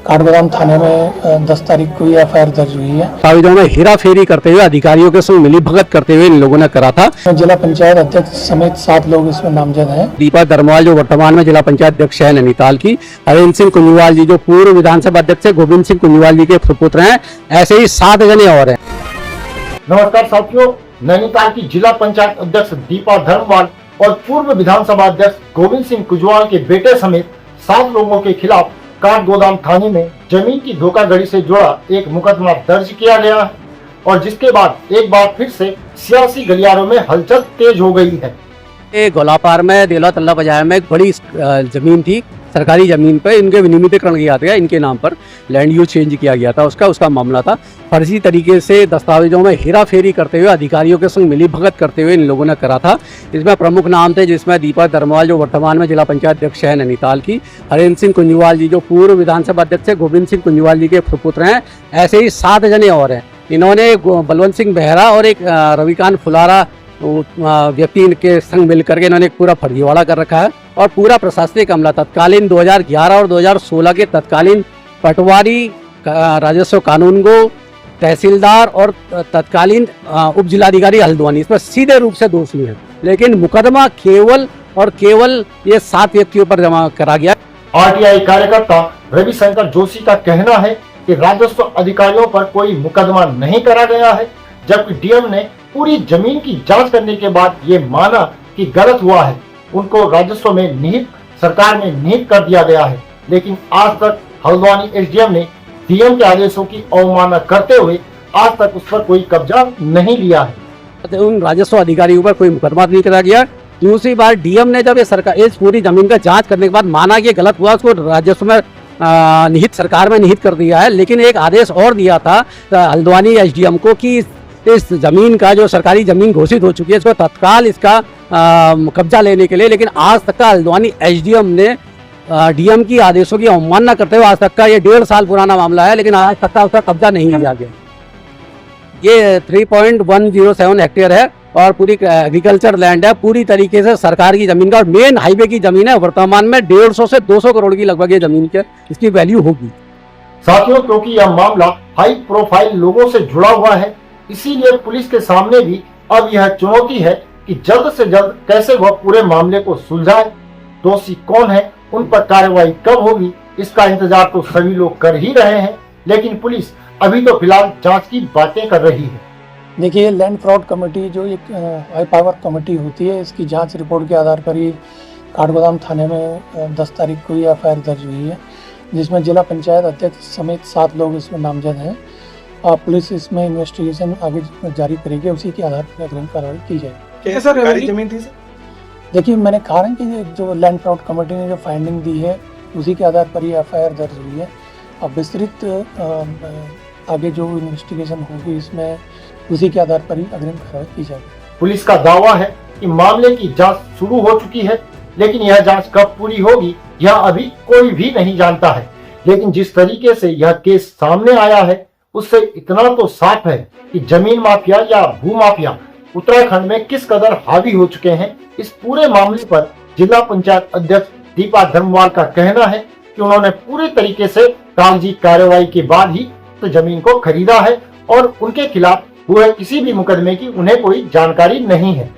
काठगोदाम थाने में 10 तारीख को ये एफआईआर दर्ज हुई है। दस्तावेजों में हेरा फेरी करते हुए अधिकारियों के संग मिलीभगत करते हुए इन लोगों ने करा था। जिला पंचायत अध्यक्ष समेत 7 लोग इसमें नामजद हैं। दीपा धर्मवाल जो वर्तमान में जिला पंचायत अध्यक्ष है नैनीताल की, हरेंद्र सिंह कुंजवाल जी जो पूर्व विधानसभा अध्यक्ष है, गोविंद सिंह कुंजवाल जी के सुपुत्र हैं, ऐसे ही 7 जने और हैं। नमस्कार साथियों, नैनीताल की जिला पंचायत अध्यक्ष दीपा धर्मवाल और पूर्व विधानसभा अध्यक्ष गोविंद सिंह कुंजवाल के बेटे समेत 7 लोगों के खिलाफ काठगोदाम थाने में जमीन की धोखाधड़ी से जुड़ा एक मुकदमा दर्ज किया गया है और जिसके बाद एक बार फिर से सियासी गलियारों में हलचल तेज हो गई है। गोलापार में देला तल्ला बाजार में एक बड़ी जमीन थी, सरकारी जमीन पे इनके विनियमितीकरण किया गया, इनके नाम पर लैंड यूज चेंज किया गया था, उसका मामला था। फर्जी तरीके से दस्तावेजों में हेरा फेरी करते हुए अधिकारियों के संग मिलीभगत करते हुए इन लोगों ने करा था। इसमें प्रमुख नाम थे जिसमें दीपा धर्मवाल जो वर्तमान में जिला पंचायत अध्यक्ष है नैनीताल की, हरेंद्र सिंह कुंजवाल जी जो पूर्व विधानसभा अध्यक्ष है, गोविंद सिंह कुंजवाल जी के सुपुत्र हैं, ऐसे ही 7 जने और हैं। इन्होंने बलवंत सिंह बेहरा और एक रविकांत फुलारा व्यक्ति इनके संग मिलकर के इन्होंने एक पूरा फर्जीवाड़ा कर रखा है और पूरा प्रशासनिक अमला तत्कालीन 2011 और 2016 के तत्कालीन पटवारी, राजस्व कानूनगो, तहसीलदार और तत्कालीन उप जिलाधिकारी हल्द्वानी इसमें सीधे रूप से दोषी हैं। लेकिन मुकदमा केवल ये 7 व्यक्तियों पर जमा करा गया। आरटीआई कार्यकर्ता रविशंकर जोशी का कहना है कि राजस्व अधिकारियों पर कोई मुकदमा नहीं करा गया है, जबकि डीएम ने पूरी जमीन की जांच करने के बाद ये माना कि गलत हुआ है, उनको राजस्व में निहित सरकार में निहित कर दिया गया है। लेकिन आज तक हल्द्वानी एसडीएम ने डीएम के आदेशों की अवमानना करते हुए आज तक उस पर कोई कब्जा नहीं लिया है। उन राजस्व अधिकारियों पर कोई मुकदमा नहीं करा गया। दूसरी बार डीएम ने जब इस पूरी जमीन का जांच करने के बाद माना कि गलत हुआ, उसको राजस्व में निहित सरकार में निहित कर दिया है। लेकिन एक आदेश और दिया था हल्द्वानी एसडीएम को कि इस जमीन का जो सरकारी जमीन घोषित हो चुकी है इसको तत्काल इसका कब्जा लेने के लिए, लेकिन आज तक का हल्द्वानी एसडीएम ने डीएम की आदेशों की अवमानना करते हुए आज तक का ये 1.5 साल पुराना मामला है, लेकिन आज तक का उसका कब्जा नहीं लिया गया। ये 3.107 हेक्टेयर है और पूरी एग्रीकल्चर लैंड है, पूरी तरीके से सरकार की जमीन का और मेन हाईवे की जमीन है। वर्तमान में 150 से 200 करोड़ की लगभग ये जमीन के इसकी वैल्यू होगी। साथियों, क्योंकि यह मामला हाई प्रोफाइल लोगों से जुड़ा हुआ है, इसीलिए पुलिस के सामने भी अब यह चुनौती है कि जल्द से जल्द कैसे वह पूरे मामले को सुलझाए। दोषी कौन है, उन पर कार्रवाई कब होगी, इसका इंतजार तो सभी लोग कर ही रहे हैं, लेकिन पुलिस अभी तो फिलहाल जांच की बातें कर रही है। देखिए, लैंड फ्रॉड कमेटी जो एक हाई पावर कमेटी होती है, इसकी जांच रिपोर्ट के आधार पर ही काठगोदाम थाने में 10 तारीख को ये एफआईआर दर्ज हुई है, जिसमें जिला पंचायत अध्यक्ष समेत 7 लोग इसमें नामजद हैं और पुलिस इसमें इन्वेस्टिगेशन आगे जारी करेगी, उसी के आधार पर अग्रिम कार्रवाई की जाएगी। कैसे सरकारी जमीन थी सर? देखिए, मैंने कहा है कि जो लैंड फ्रॉड कमेटी ने जो फाइंडिंग दी है उसी के आधार पर ये एफआईआर दर्ज हुई है। अब विस्तृत आगे जो इन्वेस्टिगेशन होगी इसमें उसी के आधार पर ही अग्रिम कार्रवाई की जाएगी। पुलिस का दावा है कि मामले की जांच शुरू हो चुकी है, लेकिन यह जांच कब पूरी होगी यह अभी कोई भी नहीं जानता है। लेकिन जिस तरीके से यह केस सामने आया है उससे इतना तो साफ है कि जमीन माफिया या भू माफिया उत्तराखंड में किस कदर हावी हो चुके हैं। इस पूरे मामले पर जिला पंचायत अध्यक्ष दीपा धर्मवाल का कहना है कि उन्होंने पूरे तरीके से कागजी कार्रवाई के बाद ही तो जमीन को खरीदा है और उनके खिलाफ हुए किसी भी मुकदमे की उन्हें कोई जानकारी नहीं है।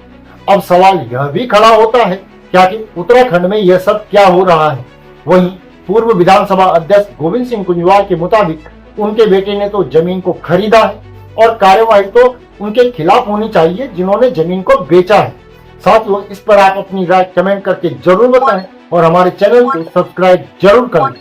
अब सवाल यह भी खड़ा होता है क्या कि उत्तराखंड में यह सब क्या हो रहा है। वहीं पूर्व विधानसभा अध्यक्ष गोविंद सिंह कुंजवाल के मुताबिक उनके बेटे ने तो जमीन को खरीदा है और कार्यवाही तो उनके खिलाफ होनी चाहिए जिन्होंने जमीन को बेचा है। साथियों, इस पर आप अपनी राय कमेंट करके जरूर बताएं और हमारे चैनल को सब्सक्राइब जरूर करें।